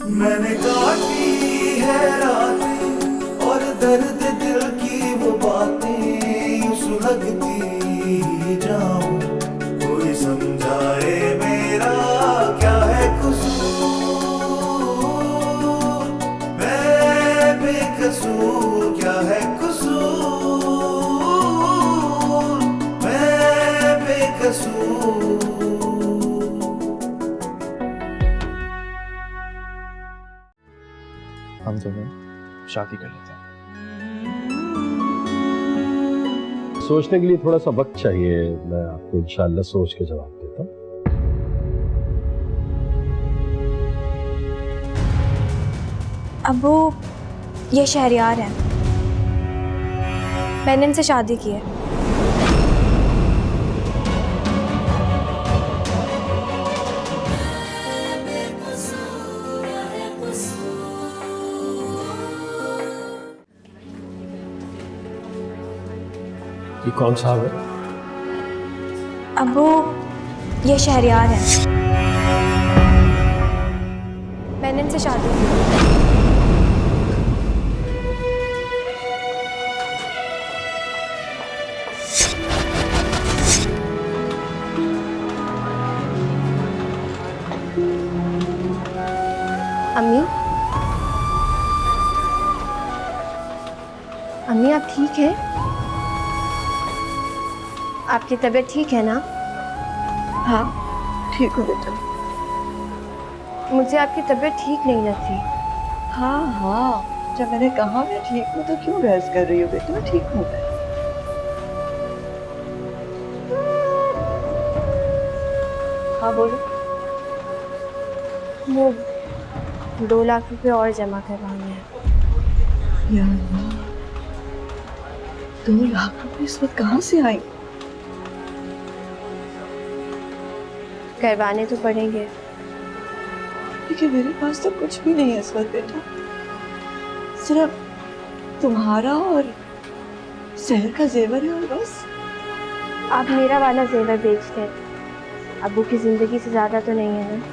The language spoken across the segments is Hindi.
मैंने काटी है रातें और दर्द दिल की वो बातें यूं सुलगती जाऊं। कोई समझाए मेरा क्या है कसूर, मैं बेकसूर क्या है कसूर, मैं बेकसूर। हम दोनों शादी कर लेते हैं। सोचने के लिए थोड़ा सा वक्त चाहिए, मैं आपको इंशाल्लाह सोच के जवाब देता हूँ। अबू, ये शहरयार हैं, मैंने इनसे शादी की है। ये कौन साहब है? अबू, ये शहरयार हैं, मैंने इनसे शादी की है। अम्मी, अम्मी आप ठीक हैं? आपकी तबीयत ठीक है ना? हाँ ठीक हूँ बेटा। मुझे आपकी तबीयत ठीक नहीं लगती। हाँ हाँ, जब मैंने कहा मैं ठीक हूँ तो क्यों बहस कर रही हो बेटा, ठीक हूँ मैं। हाँ बोलो। वो 2 लाख रुपए और जमा करवाने हैं। या अल्लाह, 2 लाख रुपए इस वक्त कहाँ से आए? करवाने तो पड़ेंगे। लेकिन मेरे पास तो कुछ भी नहीं है इस वक्त बेटा, सिर्फ तुम्हारा और शहर का जेवर है और बस। आप मेरा वाला जेवर बेच दें, अबू की जिंदगी से ज्यादा तो नहीं है ना?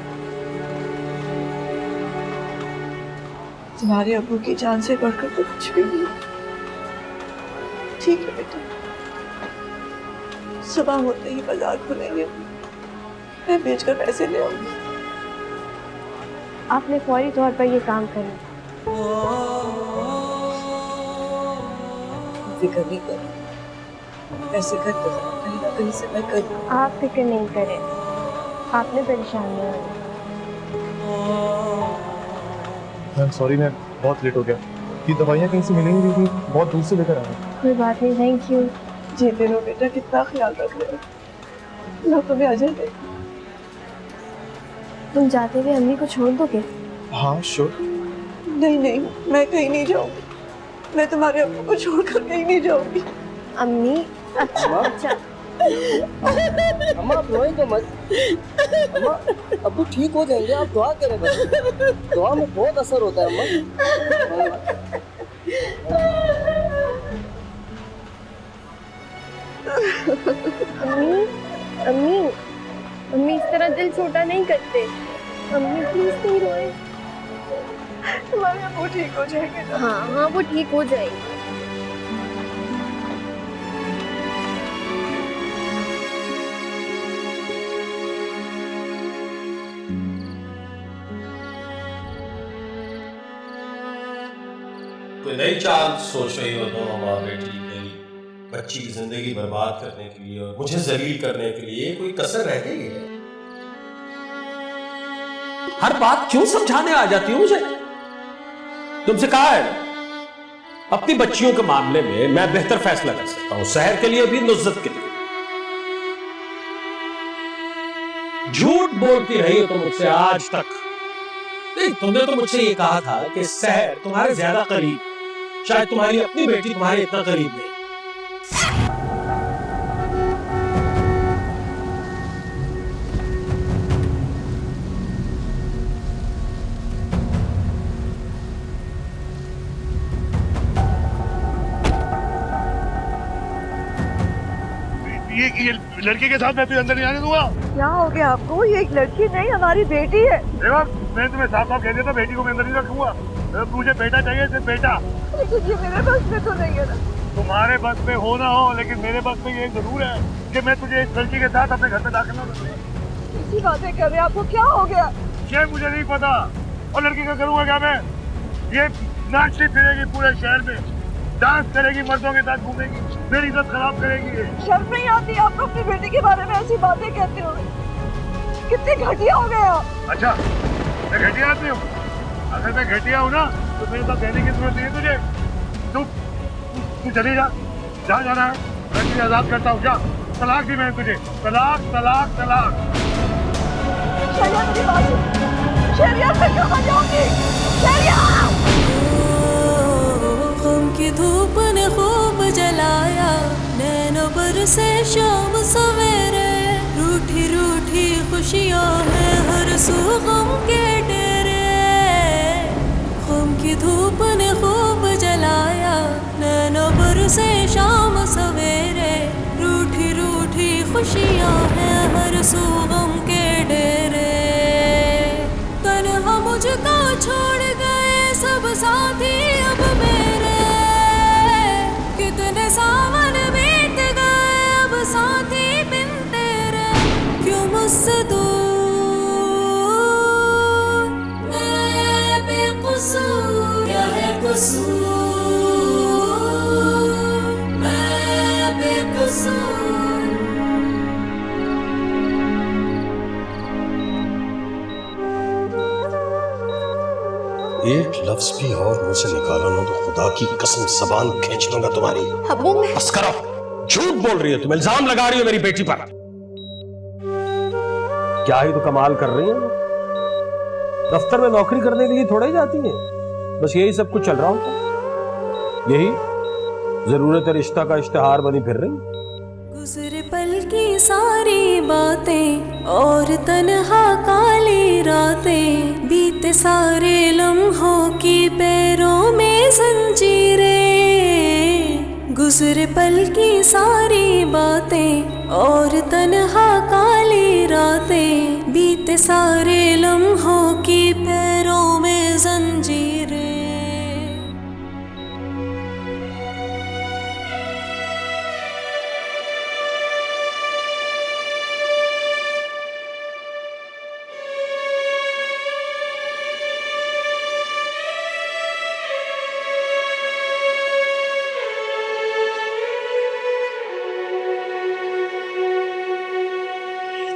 तुम्हारे अबू की जान से बढ़कर तो कुछ भी नहीं। ठीक है बेटा, सुबह होते ही बाजार खुलेंगे, मैं बेचकर पैसे ले आऊंगी। आपने फौरी तौर पर ये काम करें। फिक्र नहीं करो, ऐसे कर कहीं ना कहीं से मैं कर लूंगी। आप फिक्र नहीं करें, आपने परेशान नहीं होना। मैम सॉरी, मैं बहुत लेट हो गया। ये दवाइयाँ कहीं से मिलेंगी क्योंकि बहुत दूर से लेकर आया हूँ। कोई बात नहीं, थैंक यू। जीते रहो बेटा, कितना ख्याल रख रहे हो। मैं तुम्हें अजय दे। तुम जाते हुए अम्मी को छोड़ दोगे? हाँ श्योर। नहीं नहीं, मैं कहीं नहीं जाऊंगी, मैं तुम्हारे अब्बू को छोड़कर कहीं नहीं जाऊंगी। अम्मी, अच्छा अच्छा। अम्मा आप रोएं तो मत। अम्मा अब्बू ठीक हो जाएंगे, आप दुआ करें बस। दुआ में बहुत असर होता है अम्मा। अम्मी, अम्मी, अम्मी इस तरह दिल छोटा नहीं करते। अम्मी प्लीज नहीं रोए। तुम्हारे अब्बू ठीक हो जाएंगे ना? हाँ हाँ, वो ठीक हो जाएगी। कोई नई चाल सोच रही हो दोनों माँ बेटी मेरी बच्ची की जिंदगी बर्बाद करने के लिए और मुझे जलील करने के लिए कोई कसर रह गई है? हर बात क्यों समझाने आ जाती हो मुझे? तुमसे कहा है अपनी बच्चियों के मामले में मैं बेहतर फैसला कर सकता हूं, शहर के लिए भी, नुज़रत के लिए। झूठ बोलती रही हो तुम मुझसे आज तक। नहीं, तुमने तो मुझसे ये कहा था कि शहर तुम्हारे ज्यादा करीब, शायद तुम्हारी अपनी बेटी तुम्हारे इतना करीब नहीं। लड़की के साथ मैं तुझे अंदर नहीं आने दूंगा। क्या हो गया आपको? ये एक लड़की नहीं, हमारी बेटी है। देखो मैं तुम्हें साफ साफ कह दिया था, बेटी को मैं अंदर नहीं रखूंगा। मुझे बेटा चाहिए, सिर्फ बेटा। लेकिन ये मेरे बस में तो नहीं है ना। तुम्हारे बस में हो ना हो, लेकिन मेरे बस में ये जरूर है कि मैं तुझे इस लड़की के साथ अपने घर में दाखिल ना करूँ। इसी बातें कर रहे हैं, आपको क्या हो गया? ये मुझे नहीं पता। और लड़की का करूंगा क्या मैं? ये नाचती फिरेगी पूरे शहर में, डांस करेगी, मर्दों के साथ घूमेगी, मेरी इज्जत खराब करेगी। शर्म नहीं आती आपको अपनी बेटी के बारे में ऐसी बातें कहते हो? कितने घटिया हो गए आप। अच्छा मैं घटिया आदमी हूँ? अगर मैं घटिया हूँ ना तो मेरे साथ रहने की जरूरत नहीं है तुझे। तू चली जा, जहाँ जाना है मैं तुझे आजाद करता हूँ। जा, तलाक दी मैंने तुझे, तलाक तलाक तलाक। शरिया मेरी बात सुन। शरिया मैं कहाँ जाऊंगी? शरिया! गम की धूप ने खूब जलाया, नैनों पर से शाम सवेरे, रूठी रूठी खुशियाँ हैं हर सू गम के डेरे। गम की धूप ने खूब जलाया, नैनों पर से शाम सवेरे, रूठी रूठी खुशियाँ हैं हर सू गम के डेरे। तन्हा मुझको छोड़ गए सब साथी अब मेरे, कितने सावन बीत गए अब साथी बिन तेरे। क्यों मुझसे दूर मैं बेकसूर, क्या है कसूर मैं बेकसूर। एक लफ्ज भी और मुंह से निकाला ना तो खुदा की कसम जबान खींच लूंगा तुम्हारी। अबू मैं बस करो, झूठ बोल रही हो तुम, इल्जाम लगा रही हो मेरी बेटी पर। क्या ही तो कमाल कर रही है, दफ्तर में नौकरी करने के लिए थोड़ा ही जाती है, बस यही सब कुछ चल रहा होता, यही जरूरत है रिश्ता का इश्तिहार बनी फिर रही। गुजरे पल की सारी बातें और तन्हा काली रातें, बीते सारे लम्हों की पैरों में जंजीरें। गुजरे पल की सारी बातें और तन्हा काली रातें, बीते सारे लम्हों की पैरों में जंजीरें।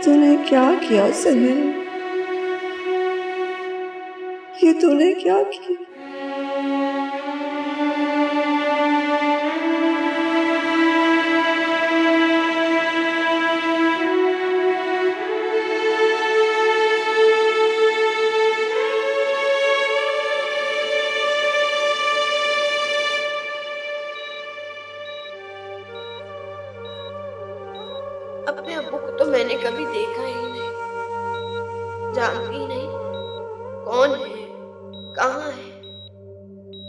तूने क्या किया सहल? ये तूने क्या किया? अपने अब्बू को तो मैंने कभी देखा ही नहीं, जानती ही नहीं कौन है, कहाँ है।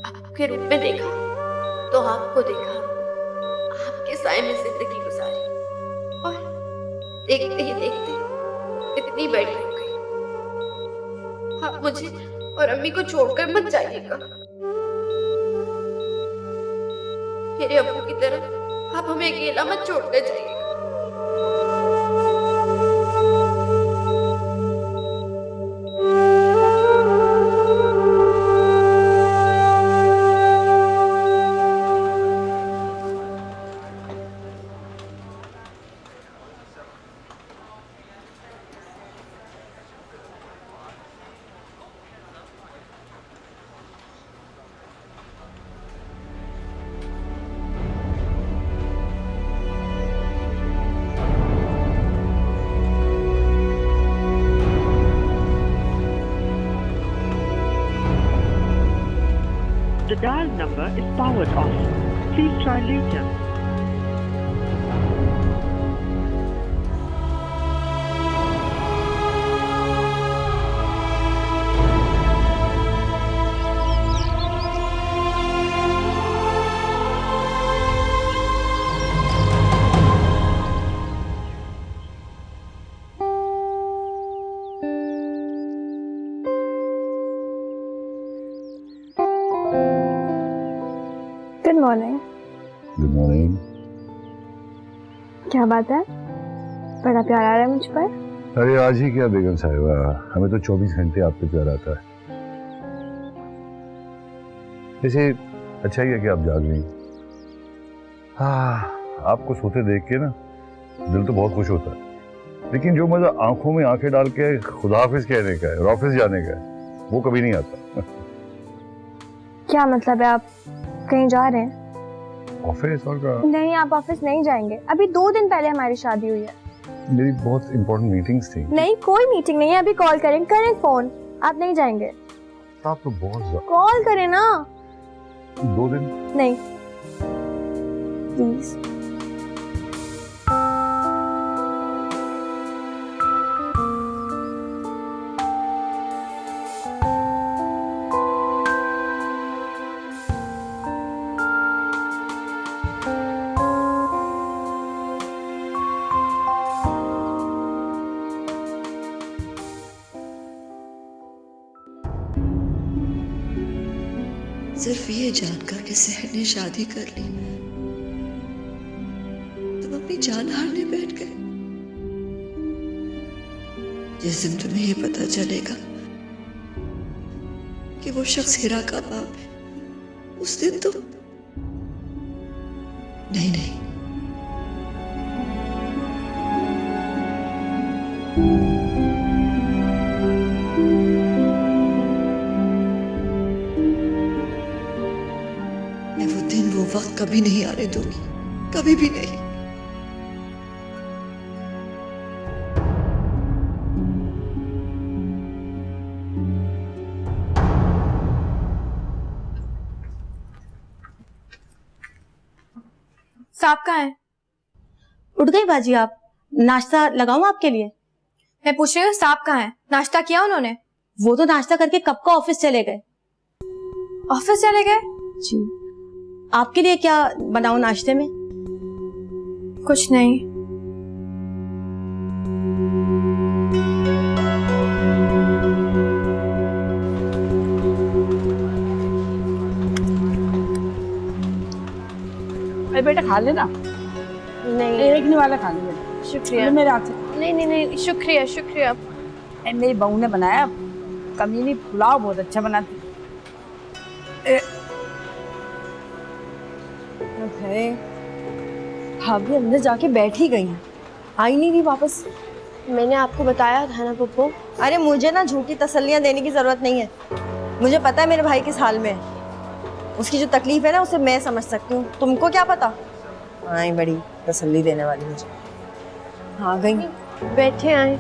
आपके रूप में देखा तो आपको देखा, आपके साए में जिंदगी गुजारी, और देखते ही देखते इतनी बड़ी हो गई। आप मुझे और अम्मी को छोड़कर मत जाइएगा। मेरे अब्बू की तरह आप हमें अकेला मत छोड़कर जाइएगा। The dial number is powered off. Please try later. Morning. Good morning. क्या बात है, बड़ा प्यार आ रहा है मुझ पर। अरे आज ही क्या बेगम साहिबा, हमें तो 24 घंटे आप पे प्यार आता है। वैसे अच्छा ही है कि आप जाग रही। हाँ, आपको सोते देख के ना दिल तो बहुत खुश होता है, लेकिन जो मजा आंखों में आंखें डाल के खुदा हाफिज कहने का है और ऑफिस जाने का है, वो कभी नहीं आता। क्या मतलब है, आप कहीं जा रहे हैं? ऑफिस और का? नहीं, आप ऑफिस नहीं जाएंगे। अभी 2 दिन पहले हमारी शादी हुई है। मेरी बहुत इंपॉर्टेंट मीटिंग्स थी। नहीं, कोई मीटिंग नहीं है, अभी कॉल करें फोन। आप नहीं जाएंगे? आप तो बहुत कॉल करें ना। 2 दिन नहीं, प्लीज। सिर्फ ये जानकर कि सहर ने शादी कर ली, तुम अपनी जान हारने बैठ गए। जिस दिन तुम्हें ये पता चलेगा कि वो शख्स हिरा का बाप है, उस दिन तुम नहीं। मैं वो दिन वो वक्त कभी नहीं आने दूंगी, कभी भी नहीं। साहब कहाँ है? उठ गई बाजी आप? नाश्ता लगाऊं आपके लिए? मैं पूछ रही हूँ साहब कहाँ है? नाश्ता किया उन्होंने? वो तो नाश्ता करके कब का ऑफिस चले गए। ऑफिस चले गए? जी। आपके लिए क्या बनाऊं नाश्ते में? कुछ नहीं। अरे बेटा खा लेना। नहीं, एक नहीं वाला खा लेना। शुक्रिया। मेरे हाथ से। नहीं, शुक्रिया शुक्रिया। मेरी बहू ने बनाया, कमीनी पुलाव बहुत अच्छा बनाती है। भाभी अंदर जाके बैठ ही गई हैं, आई नहीं रही वापस। मैंने आपको बताया था ना पप्पू। अरे मुझे ना झूठी तसल्लियां देने की जरूरत नहीं है। मुझे पता है मेरे भाई किस हाल में है। उसकी जो तकलीफ है ना, उसे मैं समझ सकती हूँ। तुमको क्या पता? आई बड़ी तसल्ली देने वाली मुझे। हाँ गई। बैठे आए।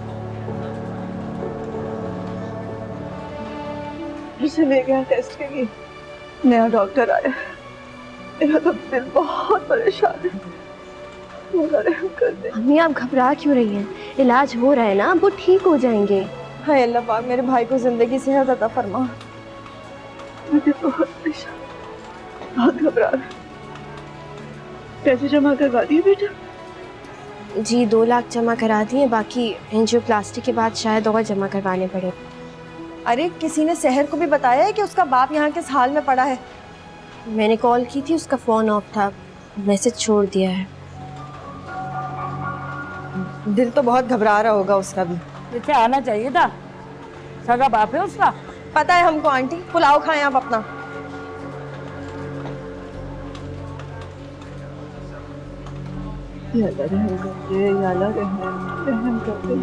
उसे ले गया टेस्ट के लिए, नया डॉक्टर आया। मेरा तो दिल बहुत परेशान है। अम्मी आप घबरा क्यों रही हैं? इलाज हो रहा है ना, वो ठीक हो जाएंगे। हाय अल्लाह पाक मेरे भाई को जिंदगी सेहत अता फरमा। मुझे बहुत परेशान, बहुत घबरा रहा। पैसे जमा करवा दिए बेटा? जी 2 लाख जमा करा दिए, बाकी एंजियोप्लास्टी के बाद शायद और जमा करवाने पड़े। अरे किसी ने सहर को भी बताया है कि उसका बाप यहाँ किस हाल में पड़ा है? मैंने कॉल की थी, उसका फोन ऑफ था, मैसेज छोड़ दिया है। दिल तो बहुत घबरा रहा होगा उसका भी। इसे आना चाहिए था, सगा बाप है उसका। पता है हमको आंटी, पुलाव खाएं आप अपना। या अल्लाह रहम कर दे, या अल्लाह रहम कर दे।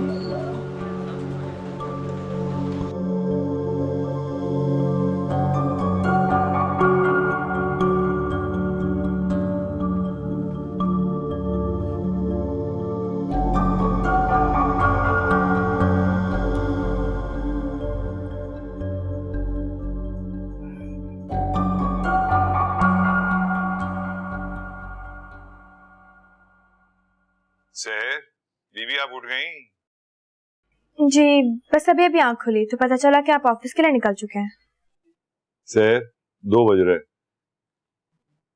सहर, बीबी आप उठ गई? जी बस अभी आंख खुली तो पता चला कि आप ऑफिस के लिए निकल चुके हैं। सहर 2 बज रहे,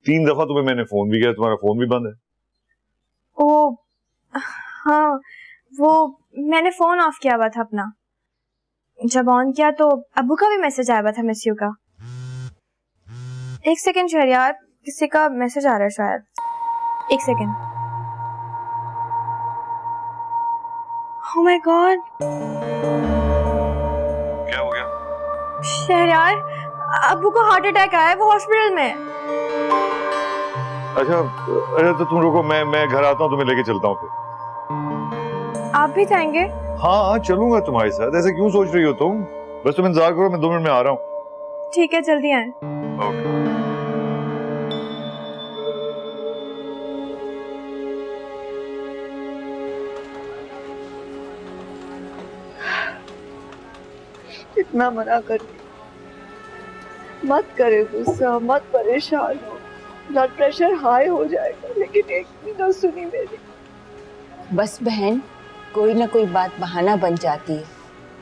3 दफा तुम्हें मैंने फोन भी किया, तुम्हारा फोन भी बंद है। ओ हाँ, वो मैंने फोन ऑफ किया हुआ था अपना। जब ऑन किया तो अब्बू का भी मैसेज आया हुआ था मिस यू का। 1 सेकंड शहरियार, किसी का मैसेज आ रहा है शायद। एक सेकेंड। ओह माय गॉड, क्या हो गया? शहरयार, अब्बू को हार्ट अटैक आया है, वो हॉस्पिटल में है। अच्छा अच्छा, तो तुम रुको, मैं घर आता हूँ, तुम्हें लेके चलता हूँ फिर। आप भी जाएंगे? हाँ चलूंगा तुम्हारे साथ। ऐसे क्यों सोच रही हो तुम? बस तुम इंतजार करो, मैं 2 मिनट में आ रहा हूँ। ठीक है, जल्दी आए। इतना मना कर, मत करे गुस्सा, मत परेशान हो, ब्लड प्रेशर हाई हो जाएगा। लेकिन एक भी ना सुनी मेरी। बस बहन, कोई ना कोई बात बहाना बन जाती है।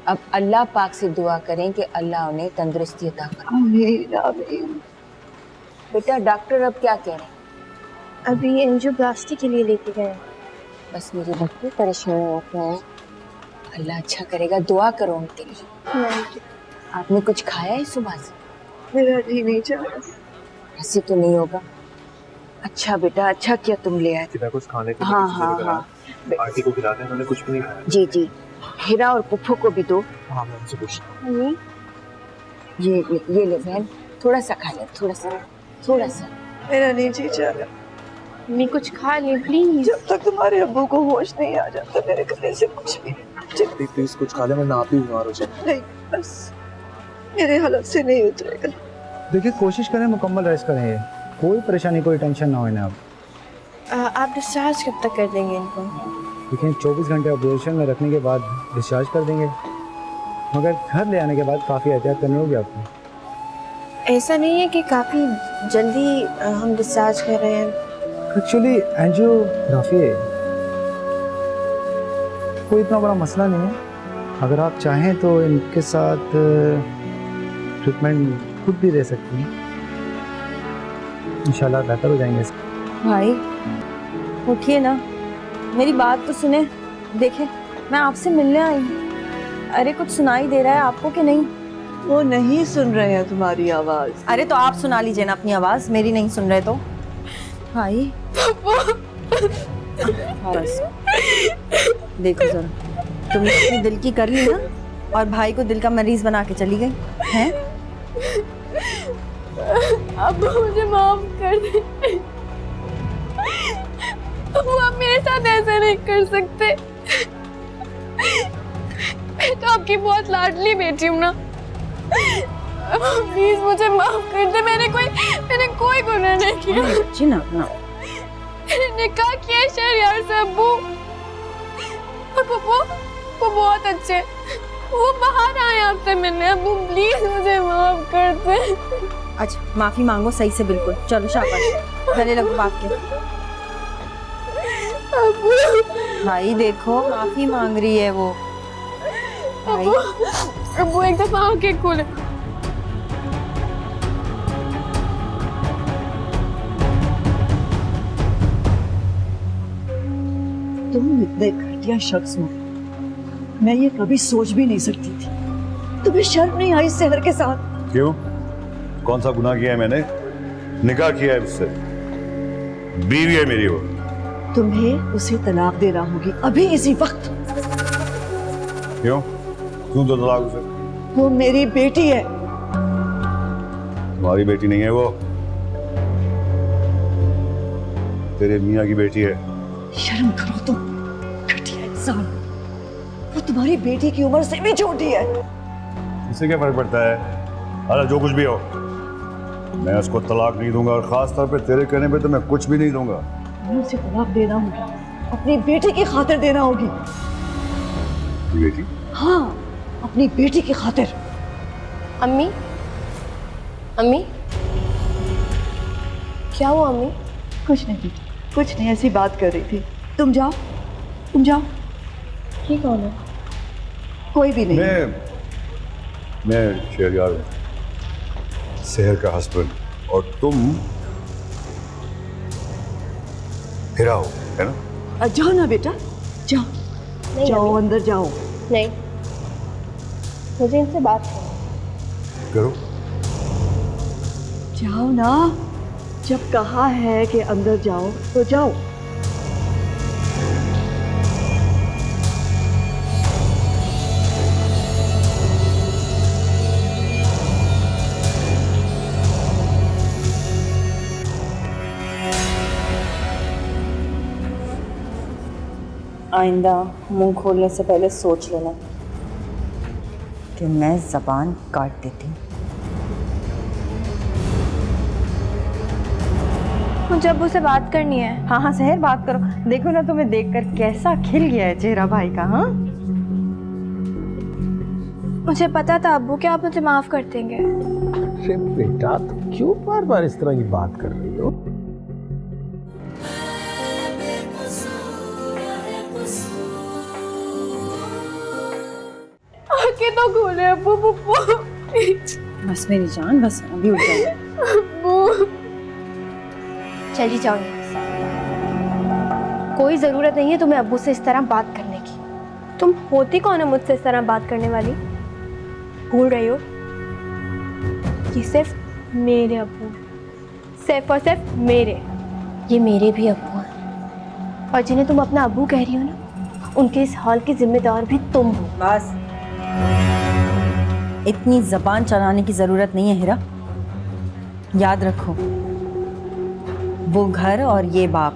अब अल्लाह पाक से दुआ करें कि अल्लाह उन्हें तंदुरुस्ती अता करे। आमीन आमीन। बेटा डॉक्टर अब क्या कह रहे हैं? अभी एंजियोप्लास्टी के लिए लेके गए। बस मेरी बच्ची परेशान होते हैं, अल्लाह अच्छा करेगा, दुआ करो उनके लिए। आपने कुछ खाया है सुबह से? मेरा जी नहीं चाह रहा। ऐसे तो नहीं होगा। अच्छा बेटा, अच्छा किया तुम ले आए। कुछ खाने के हाँ हाँ हाँ, आंटी को खिलाते हैं, उन्होंने कुछ भी नहीं खाया। जी जी, हीरा और पुप्पू को भी दो। हाँ मैं उनसे पूछता ये ले बहन, थोड़ा सा खा ले, थोड़ा सा। मेरा नहीं जी चाह रहा। मैं कुछ खा ले प्लीज। जब तक तुम्हारे अब्बू को होश नहीं आ जाता मेरे गले से कुछ भी नहीं। प्लीज कुछ खा ले, वरना आप ही बीमार हो जाए। नहीं, बस मेरे हालत से नहीं उतरेगा। देखिए कोशिश करें मुकम्मल रेस्ट करें, ये कोई परेशानी कोई टेंशन ना हो इन्हें। अब आप डिस्चार्ज कब तक कर देंगे इनको? देखिए 24 घंटे ऑब्जर्वेशन में रखने के बाद डिस्चार्ज कर देंगे, मगर घर ले आने के बाद काफ़ी एहतियात करनी होगी आपको। ऐसा नहीं है कि काफ़ी जल्दी हम डिस्चार्ज कर रहे हैं। एक्चुअली एंजियोग्राफी है, कोई इतना बड़ा मसला नहीं है। अगर आप चाहें तो इनके साथ ट्रीटमेंट खुद भी दे सकती हैं, इंशाल्लाह बेहतर हो जाएंगे। भाई उठिए ना, मेरी बात तो सुने। देखे मैं आपसे मिलने आई हूँ। अरे कुछ सुनाई दे रहा है आपको कि नहीं? वो नहीं सुन रहे हैं तुम्हारी आवाज। अरे तो आप सुना लीजिए ना अपनी आवाज, मेरी नहीं सुन रहे तो। भाई बस देखो जरा, तुम अपनी दिल की कर ली ना, और भाई को दिल का मरीज बना के चली गई हैं। अब मुझे माफ कर दे। वो आप मेरे साथ ऐसा नहीं कर सकते। मैं तो आपकी बहुत लाडली बेटी हूँ ना। प्लीज मुझे माफ कर दे। मैंने कोई गुनाह नहीं किया। जी ना मैंने निकाह किया है शहरयार से अब्बू, और पप्पू वो बहुत अच्छे, वो बाहर आए आपसे मिलने। अब्बू प्लीज मुझे माफ कर दे। अच्छा माफी मांगो सही से, बिल्कुल। चलो शाबाश, गले लगो बाप के। भाई देखो माफी मांग रही है वो। अब्बू एक दफा आंखें खोले। तुम इतने घटिया शख्स हो, मैं ये कभी सोच भी नहीं सकती थी। तुम्हें शर्म नहीं आई शहर के साथ? क्यों? कौन सा गुनाह किया है मैंने? निकाह किया है उससे, बीवी है मेरी वो। तुम्हें उसे तलाक देना होगी अभी इसी वक्त। क्यों? क्यों दो तलाक उसे? वो मेरी बेटी है। तुम्हारी बेटी नहीं है वो, तेरे मियाँ की बेटी है। शर्म करो तुम, घटिया इंसान। वो तुम्हारी बेटी की उम्र से भी छोटी है। इससे क्या फर्क पड़ता है? अरे जो कुछ भी हो, मैं उसको तलाक नहीं दूंगा, और खास तौर पे तेरे कहने पे तो मैं कुछ भी नहीं दूंगा। मैं उसे तलाक देना होगी, अपनी बेटी की खातिर देना होगी। बेटी? हाँ, अपनी बेटी की खातिर। अम्मी, अम्मी क्या हुआ अम्मी? कुछ नहीं, कुछ नहीं, ऐसी बात कर रही थी। तुम जाओ, तुम जाओ। ये कौन है? कोई भी नहीं। मैं शहरयार हूँ, शहर का हस्बैंड, और तुम हीरा हो, है ना? जाओ ना बेटा, जाओ जाओ, अंदर जाओ। नहीं, मुझे इनसे बात करो। जाओ ना। जब कहा है कि अंदर जाओ तो जाओ। आइंदा मुंह खोलने से पहले सोच लेना कि मैं जबान काट देती हूँ। मुझे अब्बू से बात करनी है। हाँ हाँ सहर बात करो। देखो ना तुम्हें देखकर कैसा खिल गया है चेहरा भाई का। हाँ मुझे पता था अब्बू कि आप मुझे माफ कर देंगे। अरे बेटा तुम क्यों बार बार इस तरह की बात कर रही हो? आंखें तो खोले अब्बू। पप्पू बस मेरी जान, बस अभी उठ जाओ। अब्बू चली जाओ यहाँ से। कोई जरूरत नहीं है तुम्हें अब्बू से इस तरह बात करने की। तुम होती कौन है मुझसे इस तरह बात करने वाली? भूल रही हो ये सिर्फ मेरे अब्बू, सिर्फ और सिर्फ मेरे। ये मेरे भी अब्बू हैं और जिन्हें तुम अपना अब्बू कह रही हो ना, उनके इस हाल की जिम्मेदार भी तुम हो। बस इतनी जबान चलाने की जरूरत नहीं है हीरा। याद रखो वो घर और ये बाप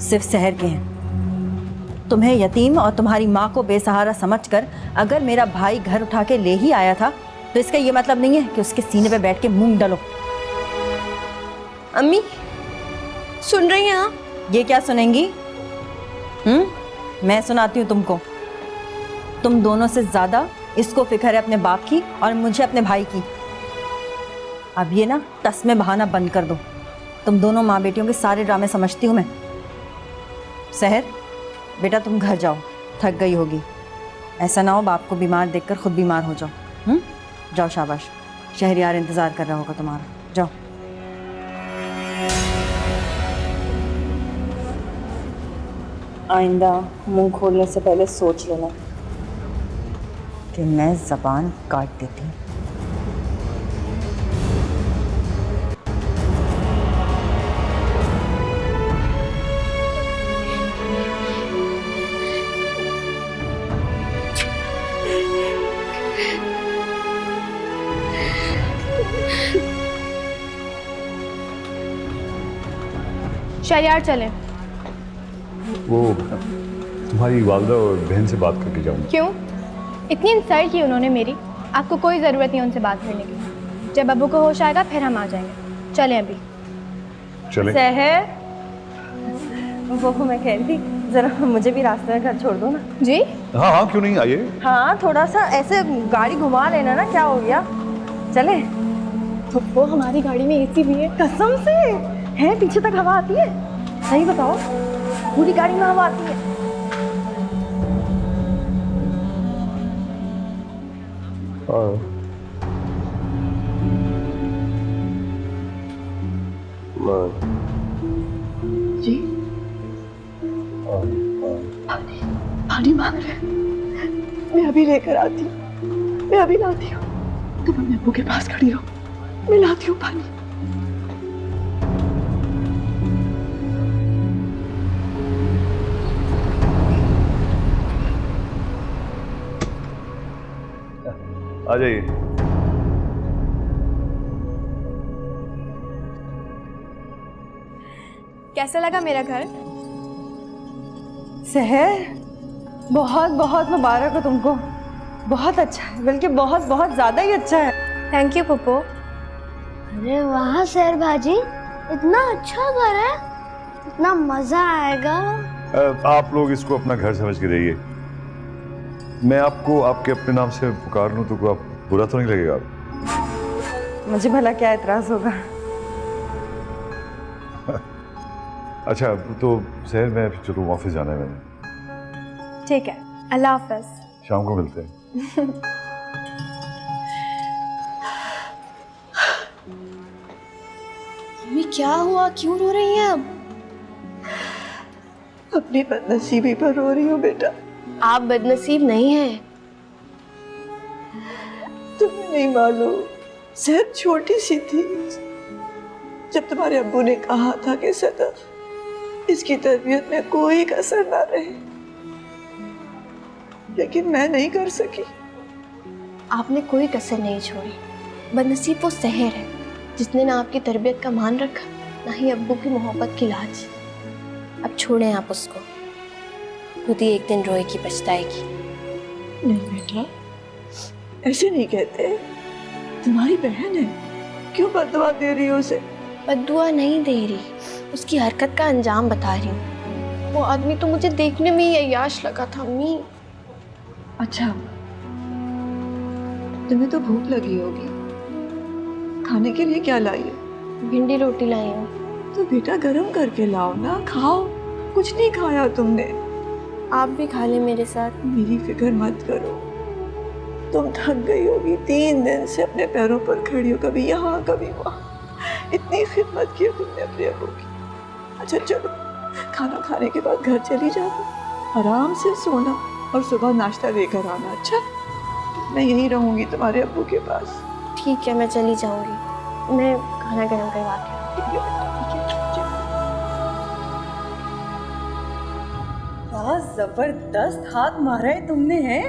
सिर्फ शहर के हैं। तुम्हें यतीम और तुम्हारी माँ को बेसहारा समझकर अगर मेरा भाई घर उठा के ले ही आया था तो इसका ये मतलब नहीं है कि उसके सीने पे बैठ के मुंह डालो। अम्मी सुन रही हैं आप? ये क्या सुनेंगी? मैं सुनाती हूँ तुमको। तुम दोनों से ज्यादा इसको फिक्र है अपने बाप की और मुझे अपने भाई की। अब ये ना टस में बहाना बंद कर दो। तुम दोनों माँ बेटियों के सारे ड्रामे समझती हूँ मैं। सहर बेटा तुम घर जाओ, थक गई होगी। ऐसा ना हो बाप को बीमार देखकर खुद बीमार हो जाओ। जाओ शाबाश, शहरयार इंतजार कर रहा होगा तुम्हारा। जाओ। आइंदा मुंह खोलने से पहले सोच लेना कि मैं जबान काट देती हूँ। शहरयार चलें। वो तुम्हारी वालदा और बहन से बात करके जाऊंगा। क्यों? इतनी इंसल्ट की उन्होंने मेरी। आपको कोई ज़रूरत नहीं उनसे बात करने की। जब अब्बू को होश आएगा फिर हम आ जाएंगे। चलें अभी। चलें। सहर वो मैं कह रही थी जरा मुझे भी रास्ते में घर छोड़ दो ना। जी हाँ हाँ क्यों नहीं, आइए। हाँ थोड़ा सा ऐसे गाड़ी घुमा लेना ना, क्या हो गया। चले तो वो हमारी गाड़ी में एसी भी है। कसम से है? पीछे तक हवा आती है? सही बताओ, पूरी गाड़ी में हवा आती है? जी पानी मांग रहे हैं। मैं अभी लेकर आती हूँ, मैं अभी लाती हूँ। तुम अपने अब्बू के पास खड़ी रहो, मैं लाती हूँ पानी। आ जाइए। कैसा लगा मेरा घर? सहर बहुत बहुत मुबारक हो तुमको। बहुत अच्छा है, बल्कि बहुत बहुत ज्यादा ही अच्छा है। Thank you Pappu. अरे वाह सहर भाजी, इतना अच्छा घर है, इतना मजा आएगा। आप लोग इसको अपना घर समझ के रहिए। मैं आपको आपके अपने नाम से पुकार लूं तो आप बुरा तो नहीं लगेगा? मुझे भला क्या एतराज होगा। अच्छा तो शहर में चलो, ऑफिस जाना है मैंने। ठीक है, अल्लाह हाफ़िज़। शाम को मिलते हैं। मम्मी क्या हुआ, क्यों रो रही हैं अब? अपनी बदनसीबी पर रो रही हूँ बेटा। आप बदनसीब नहीं हैं। तुम्हें नहीं मालूम, सहर छोटी सी थी, जब तुम्हारे अब्बू ने कहा था कि सदफ इसकी तरबियत में कोई कसर ना रहे, लेकिन मैं नहीं कर सकी। आपने कोई कसर नहीं छोड़ी। बदनसीब वो सहर है जिसने ना आपकी तरबियत का मान रखा, ना ही अब्बू की मोहब्बत की लाज। अब छोड़ें आप उसको, खुद ही एक दिन रोएगी पछताएगी। नहीं बेटा, ऐसे नहीं कहते। तुम्हारी बहन है, क्यों बददुआ दे रही हो उसे? बददुआ नहीं दे रही, उसकी हरकत का अंजाम बता रही हूँ। वो आदमी तो मुझे देखने में ही अय्याश लगा था अम्मी। अच्छा, तुम्हें तो भूख लगी होगी, खाने के लिए क्या लाई है? भिंडी रोटी लाई हूँ। तो बेटा गरम करके लाओ ना, खाओ। कुछ नहीं खाया तुमने। आप भी खा ले मेरे साथ। मेरी फिक्र मत करो, तुम थक गई होगी। 3 दिन से अपने पैरों पर खड़ी हो, कभी यहाँ कभी वहाँ। इतनी खिदमत की तुमने अपने अब्बू की। अच्छा चलो, खाना खाने के बाद घर चली जाओ, आराम से सोना और सुबह नाश्ता लेकर आना। अच्छा, मैं यहीं रहूंगी तुम्हारे अब्बू के पास। ठीक है, मैं चली जाऊंगी। मैं खाना गरम करवा के। क्या जबरदस्त हाथ मारा है तुमने, है?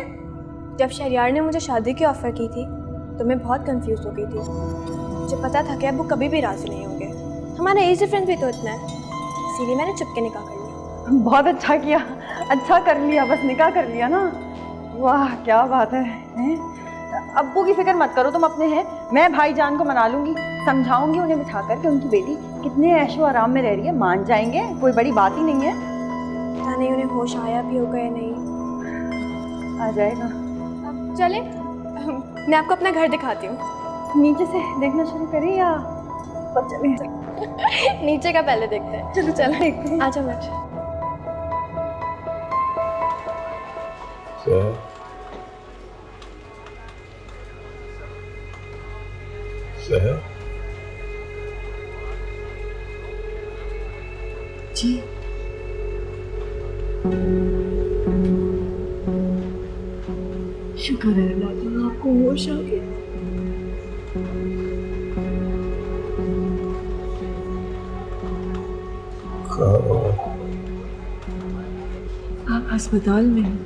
जब शहरियार ने मुझे शादी की ऑफर की थी तो मैं बहुत कंफ्यूज हो गई थी। मुझे पता था कि अब वो कभी भी राजी नहीं होंगे। हमारा एज डिफरेंस भी तो इतना है, इसीलिए मैंने चुपके निकाह कर लिया। बहुत अच्छा किया, अच्छा कर लिया, बस निकाह कर लिया ना। वाह क्या बात है, हैं? अब्बू की फिक्र मत करो तुम अपने, हैं। मैं भाईजान को मना लूंगी, समझाऊंगी उन्हें बिठाकर कि उनकी बेटी कितने ऐशो आराम में रह रही है। मान जाएंगे, कोई बड़ी बात ही नहीं है। पता नहीं उन्हें होश आया भी होगा या नहीं। आ जाएगा। अब चले, मैं आपको अपना घर दिखाती हूँ। नीचे से देखना शुरू करें या ऊपर चले? नीचे का पहले देखते हैं। चलो चलो देखते हैं। आ जाओ मैं। जी शुक्र है अल्लाह का, आपको होश आ गया। आप अस्पताल में हैं।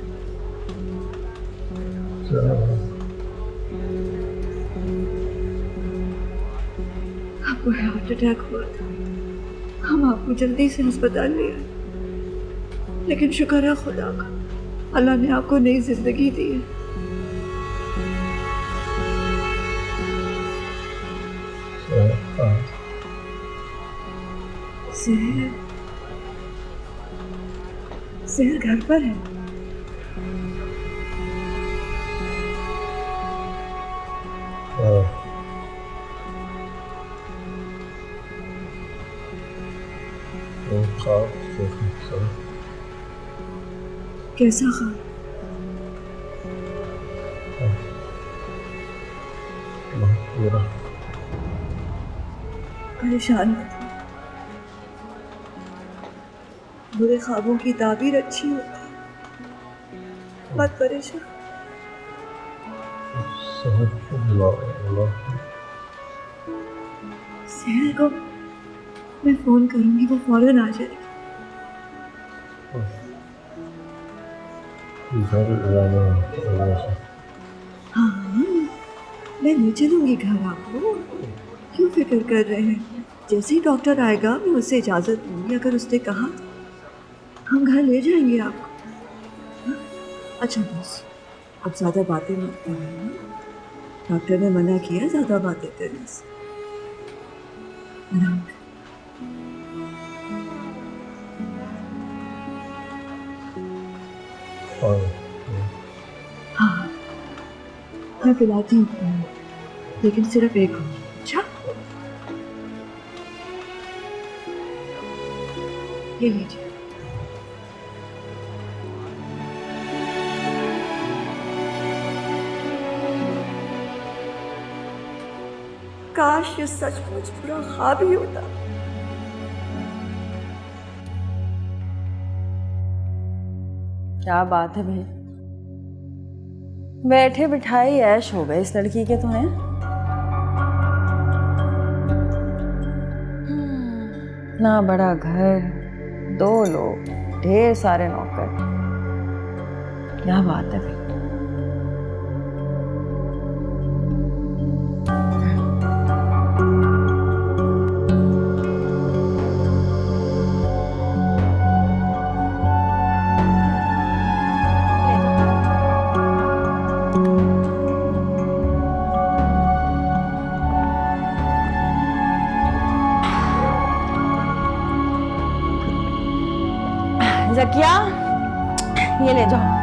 आपको हार्ट अटैक हुआ था, हम आपको जल्दी से अस्पताल ले आए, लेकिन शुक्र है खुदा का, अल्लाह ने आपको नई जिंदगी दी है। सेहर घर पर है। कैसा खा? परेशान मत हो, बुरे ख्वाबों की ताबीर अच्छी होती है, मत परेशान। सेहर को मैं फोन करूंगी, वो फौरन आ जाएगी। हाँ, मैं ले चलूंगी घर आपको, क्यों फिक्र कर रहे हैं? जैसे ही डॉक्टर आएगा मैं उससे इजाज़त दूंगी, अगर उसने कहा हम घर ले जाएंगे आपको। अच्छा बस अब ज़्यादा बातें मत करना, डॉक्टर ने मना किया ज़्यादा बातें करने से। आराम कर। हाँ, मैं पिलाती हूँ, लेकिन सिर्फ एक हो। अच्छा, ये लीजिए। काश ये सचमुच पूरा ख्वाब ही होता। क्या बात है भाई, बैठे बिठाए ऐश हो गए इस लड़की के तो हैं। इतना बड़ा घर, 2 लोग, ढेर सारे नौकर, क्या बात है भाई। जकिया, ये ले जाओ।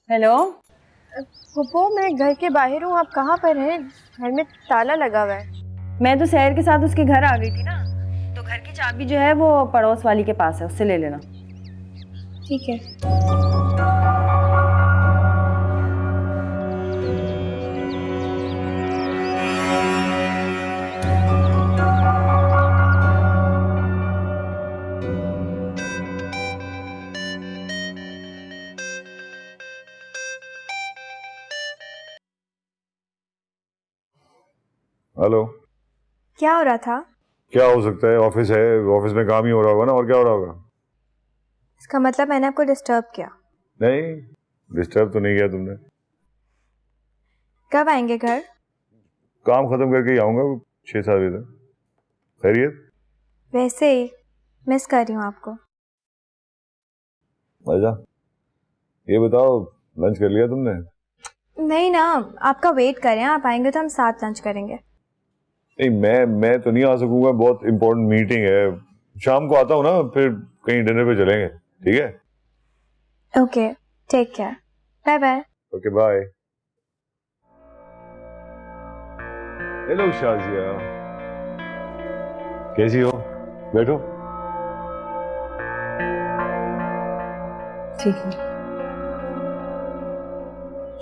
हेलो पप्पू, मैं घर के बाहर हूँ, आप कहाँ पर हैं? घर में ताला लगा हुआ है। मैं तो शहर के साथ उसके घर आ गई थी ना, तो घर की चाबी जो है वो पड़ोस वाली के पास है, उससे ले लेना। ठीक है। हेलो। क्या हो रहा था? क्या हो सकता है, ऑफिस है, ऑफिस में काम ही हो रहा होगा ना, और क्या हो रहा होगा। इसका मतलब मैंने आपको डिस्टर्ब किया? नहीं, डिस्टर्ब तो नहीं किया तुमने। कब आएंगे घर? काम खत्म करके ही आऊंगा 6-7 बजे तक। खैरियत? वैसे ही मिस कर रही हूँ आपको। आजा। ये बताओ, लंच कर लिया तुमने? नहीं ना, आपका वेट कर रहे हैं, आप आएंगे तो हम साथ लंच करेंगे। नहीं, मैं तो नहीं आ सकूंगा, बहुत इंपॉर्टेंट मीटिंग है। शाम को आता हूँ ना, फिर कहीं डिनर पे चलेंगे, ठीक है? Okay, take care, bye bye. Okay bye. Hello Shazia, कैसी हो? बैठो। ठीक है।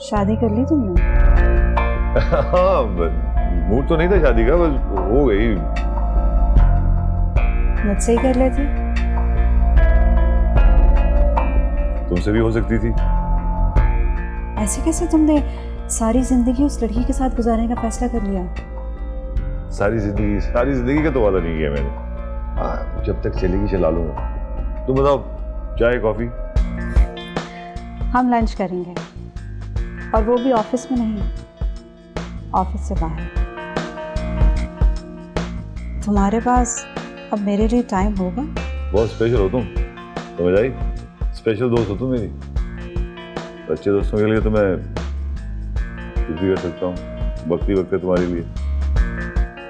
शादी कर ली तुमने? हाँ, मूड तो नहीं था शादी का, बस हो गई। मुझसे ही कर लेती? तुमसे भी हो सकती थी। ऐसे कैसे तुमने सारी जिंदगी उस लड़की के साथ गुजारने का फैसला कर लिया? सारी जिंदगी का तो वादा नहीं किया मैंने। हाँ, जब तक चलेगी चला लूंगा। तुम बताओ, चाय कॉफी? हम लंच करेंगे, और वो भी ऑफिस में नहीं, ऑफिस से बाहर। तुम्हारे पास अब मेरे लिए टाइम होगा? बहुत स्पेशल हो तुम, समझ आई? स्पेशल दोस्त हो तुम मेरी। अच्छे दोस्तों के लिए तो मैं कुछ भी कर सकता हूँ। वक्त ही वक्त है तुम्हारे लिए।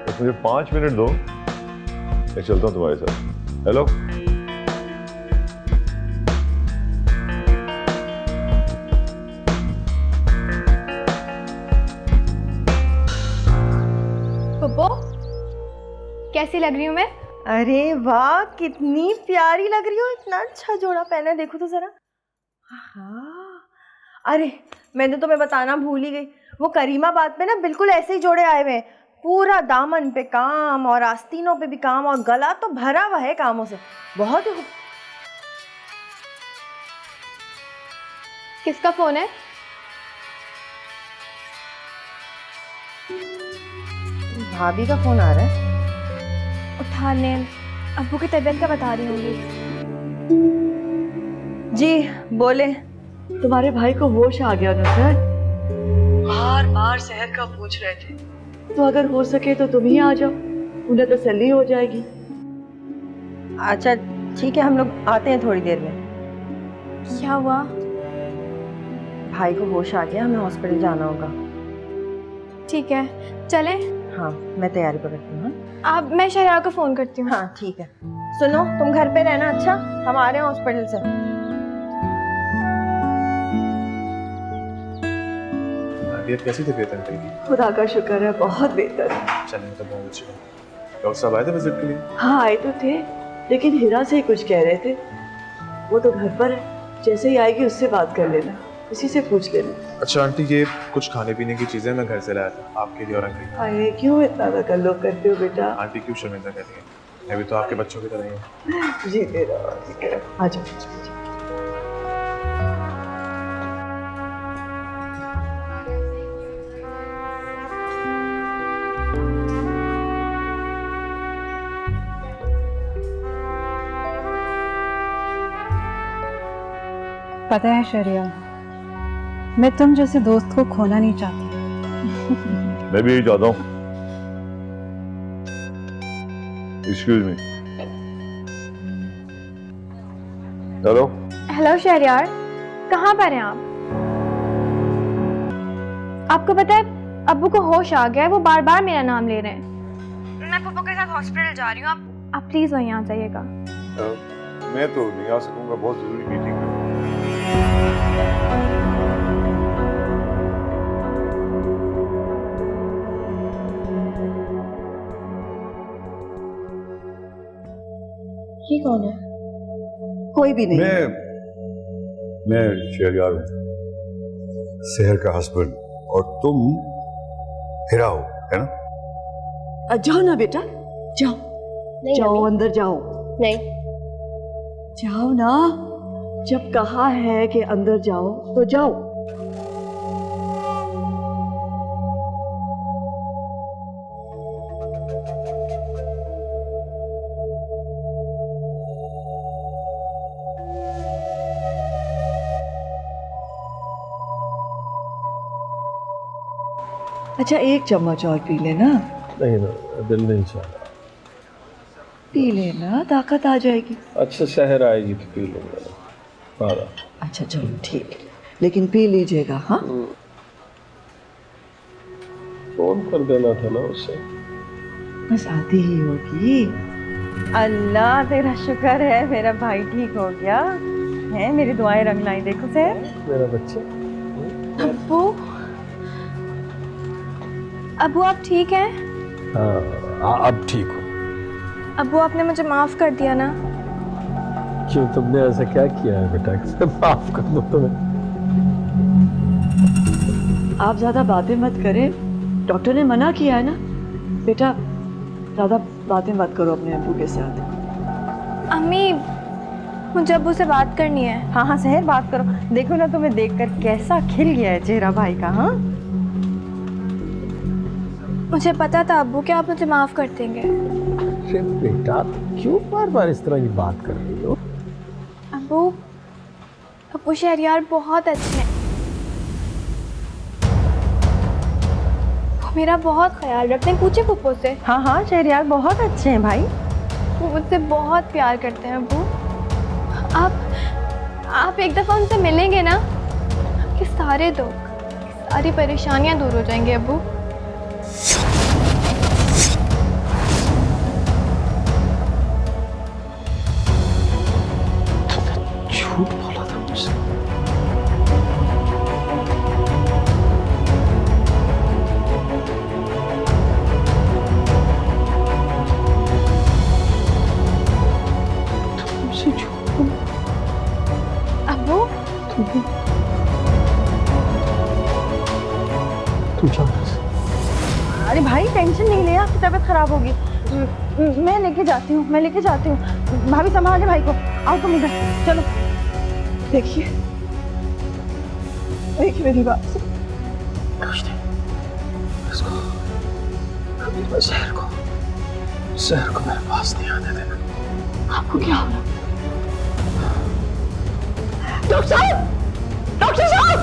बस मुझे 5 मिनट दो, मैं चलता हूँ तुम्हारे साथ। हेलो। पप्पू, कैसी लग रही हूँ मैं? अरे वाह, कितनी प्यारी लग रही हो, इतना अच्छा जोड़ा पहना है, देखो तो जरा। हाँ, अरे मैं तो तुम्हें बताना भूल ही गई, वो करीमाबाद में ना बिल्कुल ऐसे ही जोड़े आए हुए हैं। पूरा दामन पे काम और आस्तीनों पे भी काम, और गला तो भरा हुआ है कामों से। बहुत ही। किसका फोन है? भाभी का फोन आ रहा है। उठा लें, अब्बू की तबीयत का बता रही होंगी। जी बोले। तुम्हारे भाई को होश आ गया नुसरत, बार बार शहर का पूछ रहे थे, तो अगर हो सके तो तुम ही आ जाओ, उन्हें तसल्ली हो जाएगी। अच्छा ठीक है, हम लोग आते हैं थोड़ी देर में। क्या हुआ? भाई को होश आ गया, हमें हॉस्पिटल जाना होगा। ठीक है, चलें? हाँ, मैं तैयारी पकड़ती हूँ। आप, मैं शहरा को फोन करती हूँ। हाँ ठीक है। सुनो, तुम घर पे रहना, अच्छा? हम आ रहे हैं हॉस्पिटल से। तबीयत कैसी थी आंटी की? खुदा का शुक्र है, बहुत बेहतर है। चलिए तो बहुत अच्छी बात। डॉक्टर साहब आए थे विजिट के लिए? हाँ आए तो थे, लेकिन हिरा से ही कुछ कह रहे थे। वो तो घर पर है, जैसे ही आएगी उससे बात कर लेना, उसी से पूछ लेना। अच्छा आंटी, ये कुछ खाने पीने की चीजें मैं घर से लाया था आपके लिए और अंकल। अरे क्यों इतना तकल्लुफ़ करते हो बेटा? आंटी क्यों शर्मिंदा कर रही है? मैं भी तो आपके बच्चों की तरह ही हूँ। जीते रहो। आ जाओ। पता है शरिया, मैं तुम जैसे दोस्त को खोना नहीं चाहती। मैं भी यही चाहता हूँ। Excuse me. Hello hello Shahryar, कहाँ पर हैं आप? आपको पता है अब्बू को होश आ गया है, वो बार बार मेरा नाम ले रहे हैं। मैं पप्पू के साथ हॉस्पिटल जा रही हूँ, आप प्लीज वहीं आ जाइएगा। मैं तो नहीं आ सकूंगा, बहुत जरूरी मीटिंग है। ये कौन है? कोई भी नहीं। मैं शहरयार हूँ, शहर का हस्बैंड, और तुम हिरा हो, है ना? जाओ ना बेटा, जाओ। जाओ अंदर जाओ। नहीं जाओ ना, जब कहा है कि अंदर जाओ तो जाओ। अच्छा एक चम्मच और पी लेना। नहीं ना, दिल नहीं चाह रहा। पी लेना, ताकत आ जाएगी। अच्छा शहर आएगी तो पी लूंगा। अच्छा चलो ठीक है, लेकिन पी लीजिएगा। हाँ फोन कर देना था ना उससे। बस आती ही होगी। अल्लाह तेरा शुक्र है, मेरा भाई ठीक हो गया है। मेरी दुआएं रंग लाई। देखो सर, मेरा बच्चा। अब्बू, अब्बू आप ठीक हैं? हाँ अब ठीक हो। अब्बू आपने मुझे माफ कर दिया ना? क्यों, तुमने ऐसा क्या किया है बेटा कि माफ कर दो तुम्हें? आप ज्यादा बातें मत करें, डॉक्टर ने मना किया है ना। बेटा ज्यादा बातें मत करो अपने अब्बू के साथ। अम्मी, मुझे अब्बू से बात करनी है। हाँ हाँ सहर बात करो। देखो ना तुम्हें देखकर कैसा खिल गया है चेहरा भाई का। हाँ मुझे पता था अब्बू कि आप मुझे माफ कर देंगे। अरे बेटा क्यों बार बार इस तरह की बात कर रही हो? अब्बू शहरयार बहुत अच्छे हैं, वो मेरा बहुत ख्याल रखते हैं। पूछे पप्पू से। हाँ हाँ शहरयार बहुत अच्छे हैं भाई, वो मुझसे बहुत प्यार करते हैं। अब्बू आप एक दफ़ा उनसे मिलेंगे ना कि सारे दुख सारी परेशानियां दूर हो जाएंगे। अब्बू झूठ बोला था मुझसे। तुमसे झूठ बोला? अब्बू तुम जाओ। अरे भाई टेंशन नहीं ले, आपकी तबीयत खराब होगी। मैं लेके जाती हूँ, मैं लेके जाती हूँ। भाभी संभाले भाई को। आओ तुम इधर, चलो। देखिए देखिए मेरी बात से कुछ नहीं, इसको कभी मैं शहर को मेरे पास नहीं आने देना। आपको क्या हो रहा? डॉक्टर साहब, डॉक्टर साहब!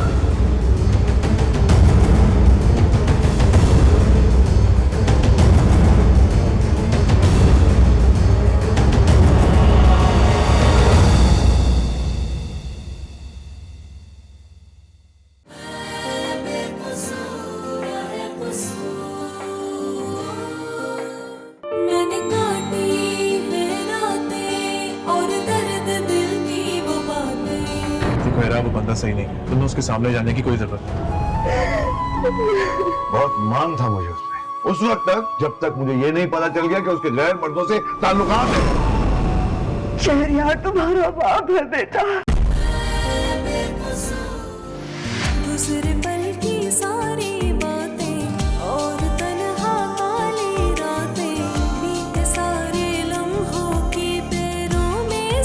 मैंने काटी है रातें और दर्द दिल की वो बातें। देखो हेरा, वो बंदा सही नहीं है, तुम्हें उसके सामने जाने की कोई जरूरत नहीं। बहुत मान था मुझे उसमें, उस वक्त तक जब तक मुझे ये नहीं पता चल गया कि उसके गैर मर्दों से ताल्लुकात है। शहरयार तुम्हारा बाप है बेटा। दूसरे पल की सारी बातें और तन्हा काली रातें, बीते सारे लम्हों की पैरों में